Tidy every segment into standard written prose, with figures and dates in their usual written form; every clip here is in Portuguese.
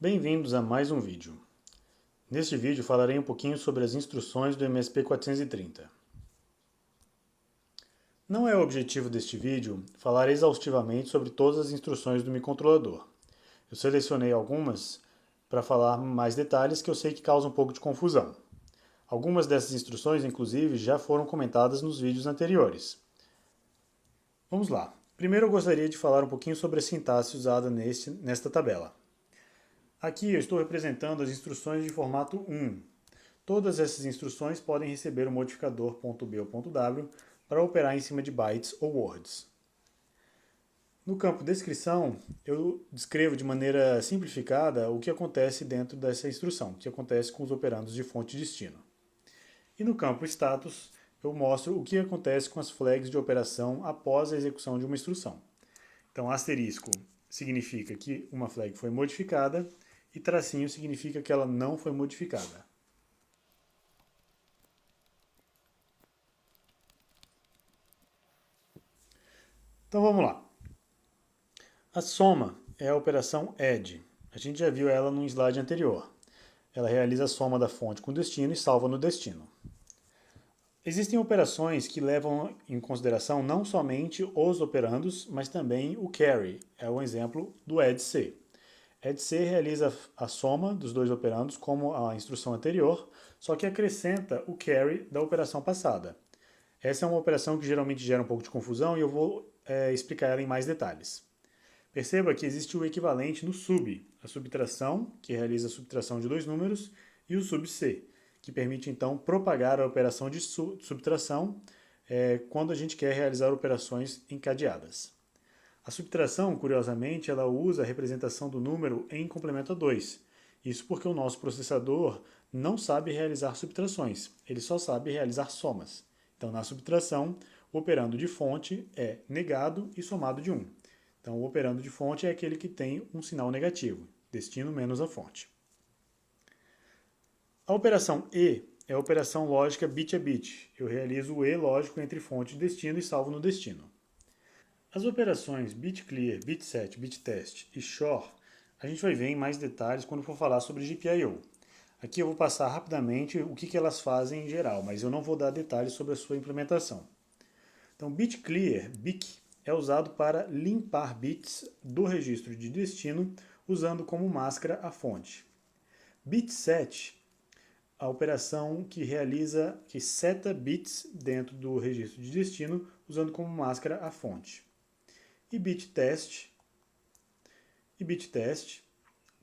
Bem-vindos a mais um vídeo. Neste vídeo falarei um pouquinho sobre as instruções do MSP 430. Não é o objetivo deste vídeo falar exaustivamente sobre todas as instruções do microcontrolador. Eu selecionei algumas para falar mais detalhes que eu sei que causam um pouco de confusão. Algumas dessas instruções, inclusive, já foram comentadas nos vídeos anteriores. Vamos lá. Primeiro eu gostaria de falar um pouquinho sobre a sintaxe usada nesta tabela. Aqui eu estou representando as instruções de formato 1. Todas essas instruções podem receber o modificador .b ou .w para operar em cima de bytes ou words. No campo descrição, eu descrevo de maneira simplificada o que acontece dentro dessa instrução, o que acontece com os operandos de fonte e destino. E no campo status, eu mostro o que acontece com as flags de operação após a execução de uma instrução. Então, asterisco significa que uma flag foi modificada e tracinho significa que ela não foi modificada. Então vamos lá. A soma é a operação add. A gente já viu ela no slide anterior. Ela realiza a soma da fonte com o destino e salva no destino. Existem operações que levam em consideração não somente os operandos, mas também o carry. É um exemplo do add-c. add-c realiza a soma dos dois operandos como a instrução anterior, só que acrescenta o carry da operação passada. Essa é uma operação que geralmente gera um pouco de confusão e eu vou explicar ela em mais detalhes. Perceba que existe o equivalente no sub, a subtração, que realiza a subtração de dois números, e o sub-c, que permite então propagar a operação de subtração quando a gente quer realizar operações encadeadas. A subtração, curiosamente, ela usa a representação do número em complemento a 2. Isso porque o nosso processador não sabe realizar subtrações, ele só sabe realizar somas. Então, na subtração, o operando de fonte é negado e somado de 1. Então, o operando de fonte é aquele que tem um sinal negativo, destino menos a fonte. A operação E é a operação lógica bit a bit. Eu realizo o E lógico entre fonte e destino e salvo no destino. As operações bitclear, bitset, bittest e shor a gente vai ver em mais detalhes quando for falar sobre GPIO. Aqui eu vou passar rapidamente o que elas fazem em geral, mas eu não vou dar detalhes sobre a sua implementação. Então, bitclear, BIC, é usado para limpar bits do registro de destino usando como máscara a fonte. Bitset, a operação que seta bits dentro do registro de destino usando como máscara a fonte. E bittest,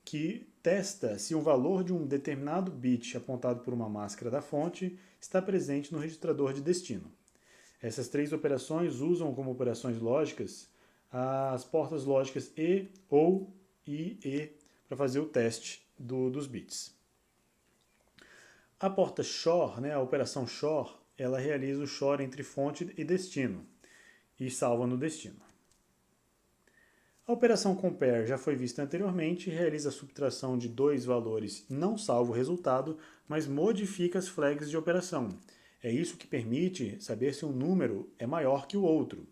que testa se um valor de um determinado bit apontado por uma máscara da fonte está presente no registrador de destino. Essas três operações usam como operações lógicas as portas lógicas E, OU e E para fazer o teste dos bits. A porta shor, a operação shor, ela realiza o shor entre fonte e destino e salva no destino. A operação compare já foi vista anteriormente e realiza a subtração de dois valores não salva o resultado, mas modifica as flags de operação. É isso que permite saber se um número é maior que o outro,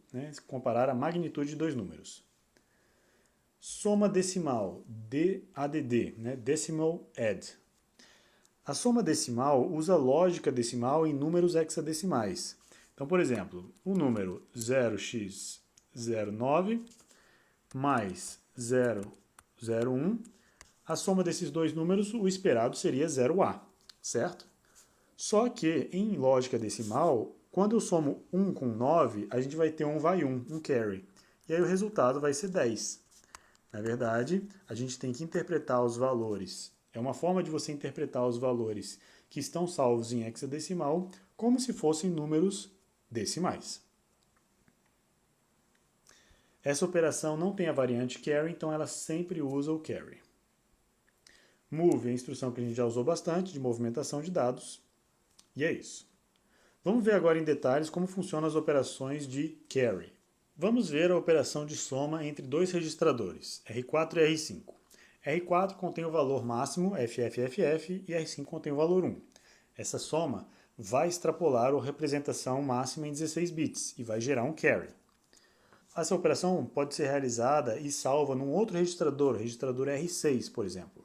comparar a magnitude de dois números. Soma decimal, DADD, Decimal Add. A soma decimal usa lógica decimal em números hexadecimais. Então, por exemplo, o número 0x09 mais 001, a soma desses dois números, o esperado seria 0A, certo? Só que, em lógica decimal, quando eu somo 1 com 9, a gente vai ter um vai 1, um carry. E aí o resultado vai ser 10. Na verdade, a gente tem que interpretar os valores. É uma forma de você interpretar os valores que estão salvos em hexadecimal como se fossem números decimais. Essa operação não tem a variante carry, então ela sempre usa o carry. Move é a instrução que a gente já usou bastante, de movimentação de dados. E é isso. Vamos ver agora em detalhes como funcionam as operações de carry. Vamos ver a operação de soma entre dois registradores, R4 e R5. R4 contém o valor máximo, FFFF, e R5 contém o valor 1. Essa soma vai extrapolar a representação máxima em 16 bits e vai gerar um carry. Essa operação pode ser realizada e salva num outro registrador, registrador R6, por exemplo.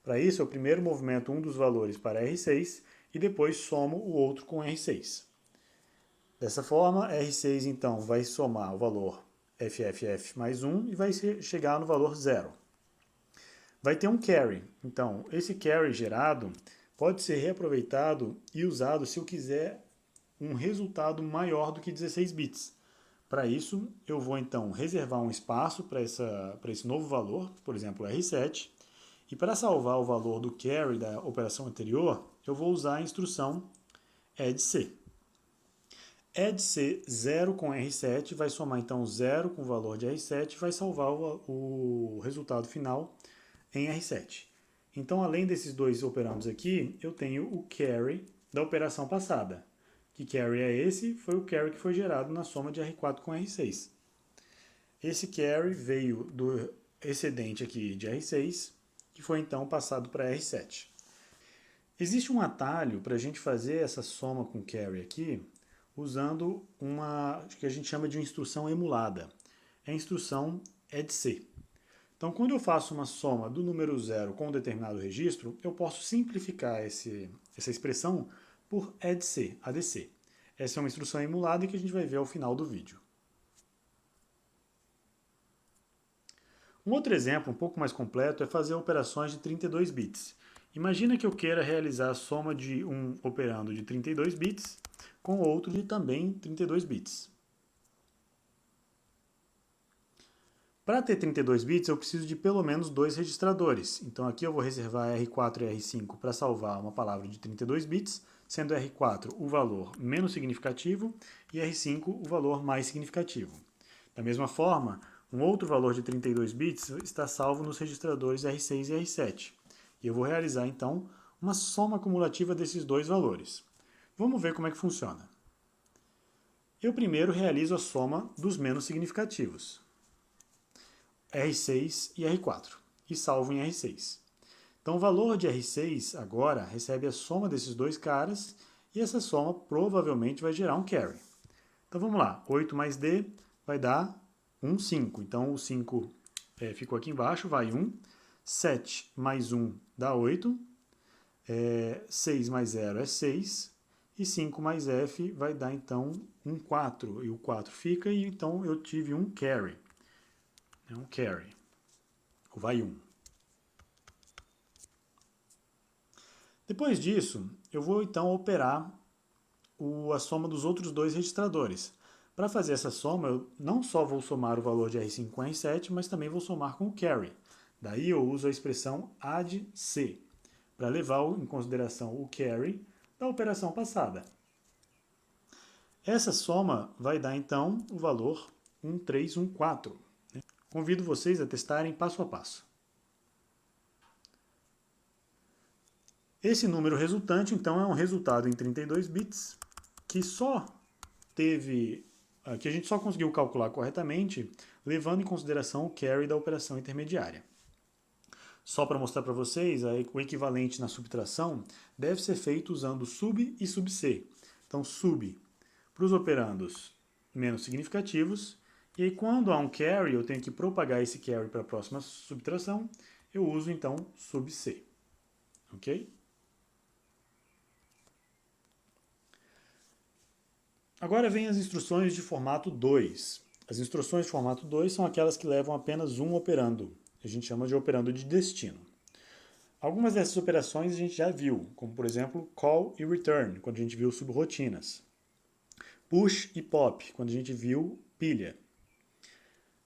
Para isso, eu primeiro movimento um dos valores para R6 e depois somo o outro com R6. Dessa forma, R6 então vai somar o valor FFF mais 1 e vai chegar no valor 0. Vai ter um carry. Então, esse carry gerado pode ser reaproveitado e usado se eu quiser um resultado maior do que 16 bits. Para isso, eu vou então reservar um espaço para esse novo valor, por exemplo, R7, e para salvar o valor do carry da operação anterior, eu vou usar a instrução addC. addC 0 com R7 vai somar então 0 com o valor de R7 e vai salvar o resultado final em R7. Então, além desses dois operandos aqui, eu tenho o carry da operação passada. Que carry é esse? Foi o carry que foi gerado na soma de R4 com R6. Esse carry veio do excedente aqui de R6, que foi então passado para R7. Existe um atalho para a gente fazer essa soma com carry aqui, usando uma que a gente chama de instrução emulada. É a instrução addC. Então, quando eu faço uma soma do número 0 com um determinado registro, eu posso simplificar essa expressão por addC. Essa é uma instrução emulada que a gente vai ver ao final do vídeo. Um outro exemplo um pouco mais completo é fazer operações de 32 bits. Imagina que eu queira realizar a soma de um operando de 32 bits com outro de também 32 bits. Para ter 32 bits, eu preciso de pelo menos dois registradores. Então aqui eu vou reservar R4 e R5 para salvar uma palavra de 32 bits, sendo R4 o valor menos significativo e R5 o valor mais significativo. Da mesma forma, um outro valor de 32 bits está salvo nos registradores R6 e R7. E eu vou realizar, então, uma soma cumulativa desses dois valores. Vamos ver como é que funciona. Eu primeiro realizo a soma dos menos significativos, R6 e R4, e salvo em R6. Então o valor de R6 agora recebe a soma desses dois caras, e essa soma provavelmente vai gerar um carry. Então vamos lá, 8 mais D vai dar 5. Então o 5 ficou aqui embaixo, vai 1. 7 mais 1 dá 8. 6 mais 0 é 6. E 5 mais F vai dar então 4. E o 4 fica, e então eu tive um carry. É um carry. O vai 1. Depois disso, eu vou então operar a soma dos outros dois registradores. Para fazer essa soma, eu não só vou somar o valor de R5 com R7, mas também vou somar com o carry. Daí eu uso a expressão addC, para levar em consideração o carry da operação passada. Essa soma vai dar então o valor 1314. Convido vocês a testarem passo a passo. Esse número resultante, então, é um resultado em 32 bits que a gente só conseguiu calcular corretamente levando em consideração o carry da operação intermediária. Só para mostrar para vocês, o equivalente na subtração deve ser feito usando sub e sub-c. Então, sub para os operandos menos significativos, e aí quando há um carry, eu tenho que propagar esse carry para a próxima subtração, eu uso então sub-c. Ok? Agora vem as instruções de formato 2. As instruções de formato 2 são aquelas que levam apenas um operando. A gente chama de operando de destino. Algumas dessas operações a gente já viu, como por exemplo call e return, quando a gente viu subrotinas. Push e pop, quando a gente viu pilha.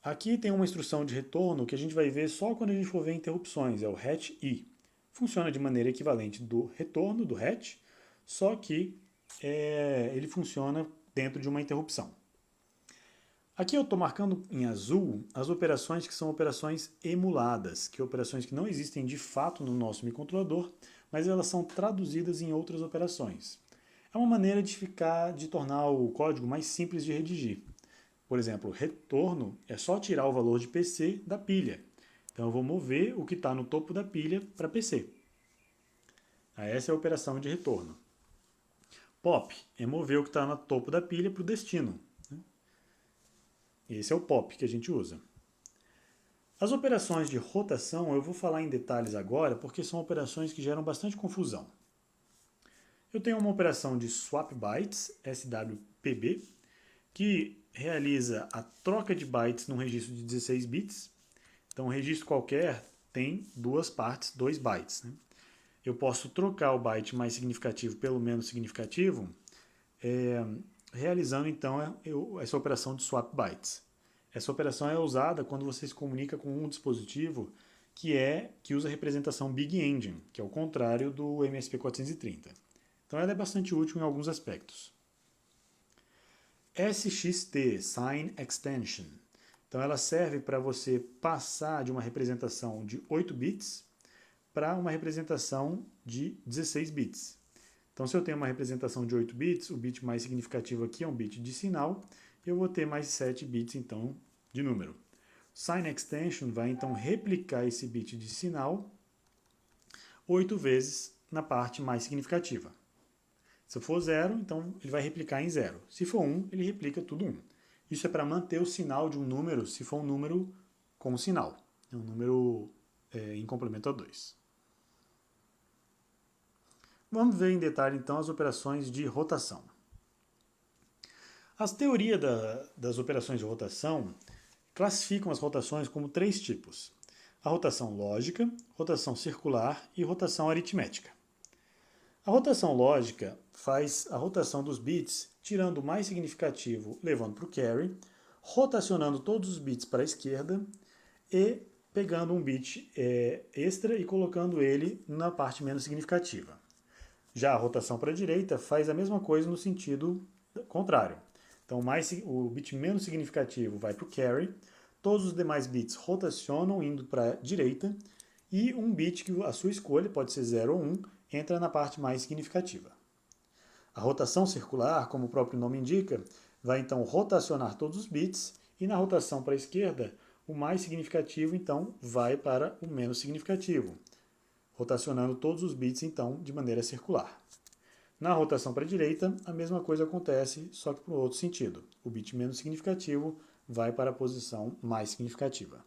Aqui tem uma instrução de retorno que a gente vai ver só quando a gente for ver interrupções, é o hatch i. Funciona de maneira equivalente do retorno, do hatch, só que ele funciona dentro de uma interrupção. Aqui eu estou marcando em azul as operações que são operações emuladas, que são operações que não existem de fato no nosso microcontrolador, mas elas são traduzidas em outras operações. É uma maneira de tornar o código mais simples de redigir. Por exemplo, retorno é só tirar o valor de PC da pilha. Então eu vou mover o que está no topo da pilha para PC. Essa é a operação de retorno. Pop é mover o que está no topo da pilha para o destino. Esse é o pop que a gente usa. As operações de rotação eu vou falar em detalhes agora, porque são operações que geram bastante confusão. Eu tenho uma operação de swap bytes, SWPB, que realiza a troca de bytes num registro de 16 bits. Então, um registro qualquer tem duas partes, 2 bytes. Né? Eu posso trocar o byte mais significativo pelo menos significativo, realizando então essa operação de swap bytes. Essa operação é usada quando você se comunica com um dispositivo que usa a representação Big Endian, que é o contrário do MSP430. Então ela é bastante útil em alguns aspectos. SXT, Sign Extension. Então ela serve para você passar de uma representação de 8 bits para uma representação de 16 bits. Então se eu tenho uma representação de 8 bits, o bit mais significativo aqui é um bit de sinal, eu vou ter mais 7 bits então de número. Sign Extension vai então replicar esse bit de sinal 8 vezes na parte mais significativa. Se for 0, então ele vai replicar em 0. Se for 1, ele replica tudo 1. Isso é para manter o sinal de um número, se for um número com sinal. É um número em complemento a 2. Vamos ver em detalhe então as operações de rotação. As teorias das operações de rotação classificam as rotações como 3 tipos. A rotação lógica, rotação circular e rotação aritmética. A rotação lógica faz a rotação dos bits, tirando o mais significativo, levando para o carry, rotacionando todos os bits para a esquerda e pegando um bit extra e colocando ele na parte menos significativa. Já a rotação para a direita faz a mesma coisa no sentido contrário. Então o bit menos significativo vai para o carry, todos os demais bits rotacionam indo para a direita e um bit que a sua escolha, pode ser 0 ou 1, entra na parte mais significativa. A rotação circular, como o próprio nome indica, vai então rotacionar todos os bits e na rotação para a esquerda, o mais significativo então vai para o menos significativo, rotacionando todos os bits então de maneira circular. Na rotação para a direita, a mesma coisa acontece, só que para o outro sentido. O bit menos significativo vai para a posição mais significativa.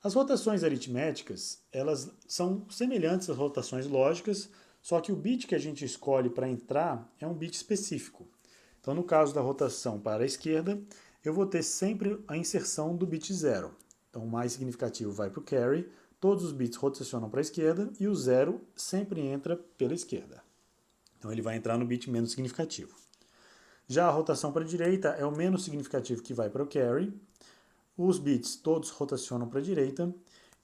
As rotações aritméticas, elas são semelhantes às rotações lógicas, só que o bit que a gente escolhe para entrar é um bit específico. Então, no caso da rotação para a esquerda, eu vou ter sempre a inserção do bit 0. Então, o mais significativo vai para o carry, todos os bits rotacionam para a esquerda e o 0 sempre entra pela esquerda. Então, ele vai entrar no bit menos significativo. Já a rotação para a direita é o menos significativo que vai para o carry, os bits todos rotacionam para a direita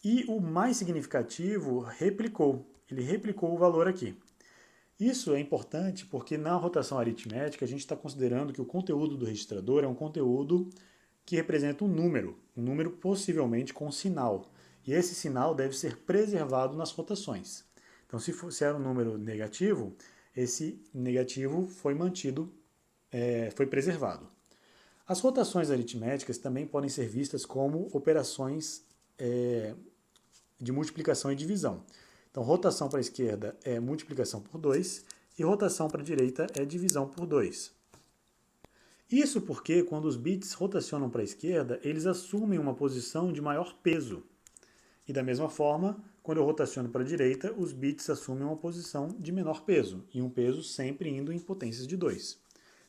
e o mais significativo replicou. Ele replicou o valor aqui. Isso é importante porque na rotação aritmética a gente está considerando que o conteúdo do registrador é um conteúdo que representa um número possivelmente com sinal. E esse sinal deve ser preservado nas rotações. Então, se era um número negativo, esse negativo foi mantido, foi preservado. As rotações aritméticas também podem ser vistas como operações de multiplicação e divisão. Então, rotação para a esquerda é multiplicação por 2 e rotação para a direita é divisão por 2. Isso porque, quando os bits rotacionam para a esquerda, eles assumem uma posição de maior peso. E da mesma forma, quando eu rotaciono para a direita, os bits assumem uma posição de menor peso, e um peso sempre indo em potências de 2.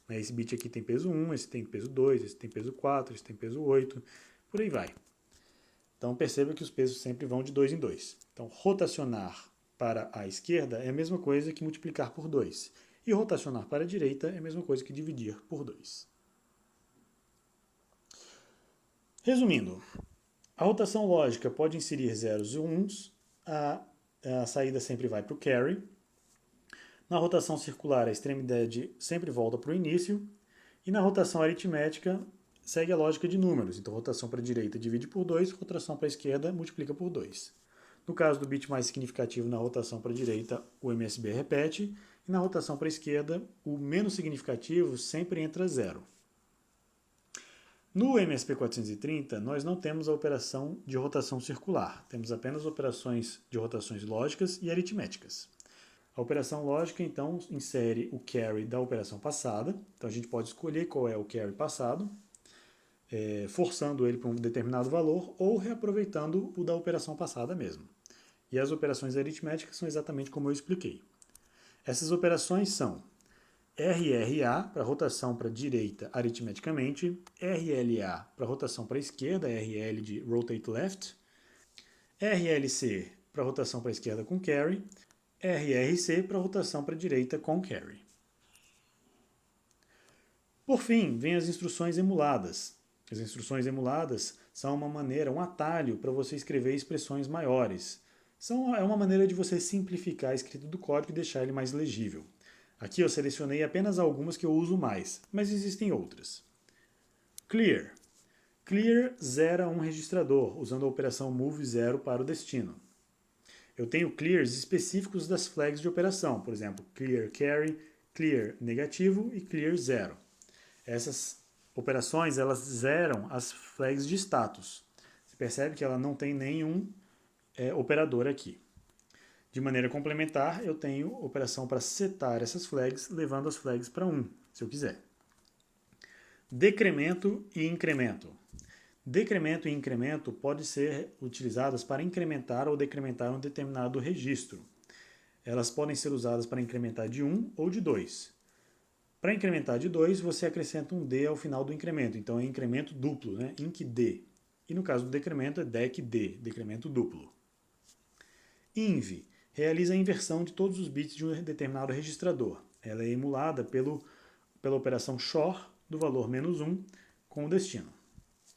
Esse bit aqui tem peso 1, esse tem peso 2, esse tem peso 4, esse tem peso 8, por aí vai. Então perceba que os pesos sempre vão de 2 em 2. Então rotacionar para a esquerda é a mesma coisa que multiplicar por 2. E rotacionar para a direita é a mesma coisa que dividir por 2. Resumindo, a rotação lógica pode inserir zeros e uns, a saída sempre vai para o carry. Na rotação circular, a extremidade sempre volta para o início. E na rotação aritmética, segue a lógica de números. Então, rotação para a direita divide por 2, rotação para a esquerda multiplica por 2. No caso do bit mais significativo na rotação para a direita, o MSB repete. E na rotação para a esquerda, o menos significativo sempre entra zero. No MSP430, nós não temos a operação de rotação circular. Temos apenas operações de rotações lógicas e aritméticas. A operação lógica, então, insere o carry da operação passada. Então, a gente pode escolher qual é o carry passado. forçando ele para um determinado valor ou reaproveitando o da operação passada mesmo. E as operações aritméticas são exatamente como eu expliquei. Essas operações são RRA para rotação para a direita aritmeticamente, RLA para rotação para a esquerda, RL de rotate left, RLC para rotação para a esquerda com carry, RRC para rotação para a direita com carry. Por fim, vem as instruções emuladas. As instruções emuladas são uma maneira, um atalho para você escrever expressões maiores. É uma maneira de você simplificar a escrita do código e deixar ele mais legível. Aqui eu selecionei apenas algumas que eu uso mais, mas existem outras. Clear. Clear zera um registrador, usando a operação move 0 para o destino. Eu tenho clears específicos das flags de operação, por exemplo, clear carry, clear negativo e clear 0. Essas operações elas zeram as flags de status. Você percebe que ela não tem nenhum operador aqui. De maneira complementar, eu tenho operação para setar essas flags, levando as flags para 1, se eu quiser. Decremento e incremento. Decremento e incremento podem ser utilizadas para incrementar ou decrementar um determinado registro. Elas podem ser usadas para incrementar de 1 ou de 2. Para incrementar de 2, você acrescenta um D ao final do incremento, então é incremento duplo, né? IncD. E no caso do decremento é DECD, decremento duplo. Inv realiza a inversão de todos os bits de um determinado registrador. Ela é emulada pela operação XOR do valor -1 com o destino.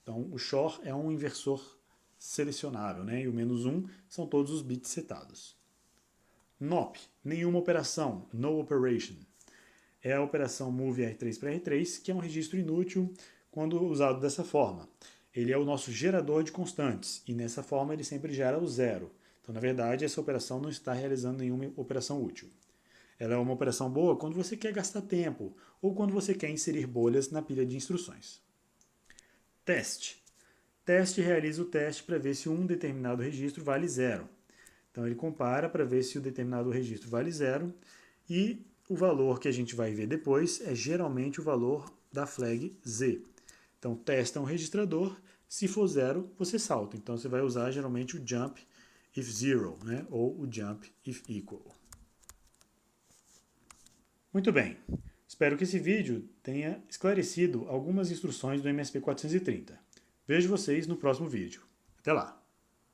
Então, o XOR é um inversor selecionável, né? E o -1 são todos os bits setados. NOP, nenhuma operação, no operation. É a operação move R3 para R3, que é um registro inútil quando usado dessa forma. Ele é o nosso gerador de constantes, e nessa forma ele sempre gera o 0. Então, na verdade, essa operação não está realizando nenhuma operação útil. Ela é uma operação boa quando você quer gastar tempo, ou quando você quer inserir bolhas na pilha de instruções. Teste. Teste realiza o teste para ver se um determinado registro vale 0. Então ele compara para ver se o determinado registro vale 0 e o valor que a gente vai ver depois é geralmente o valor da flag Z. Então testa um registrador, se for 0 você salta. Então você vai usar geralmente o jump if 0, né? Ou o jump if equal. Muito bem. Espero que esse vídeo tenha esclarecido algumas instruções do MSP 430. Vejo vocês no próximo vídeo. Até lá!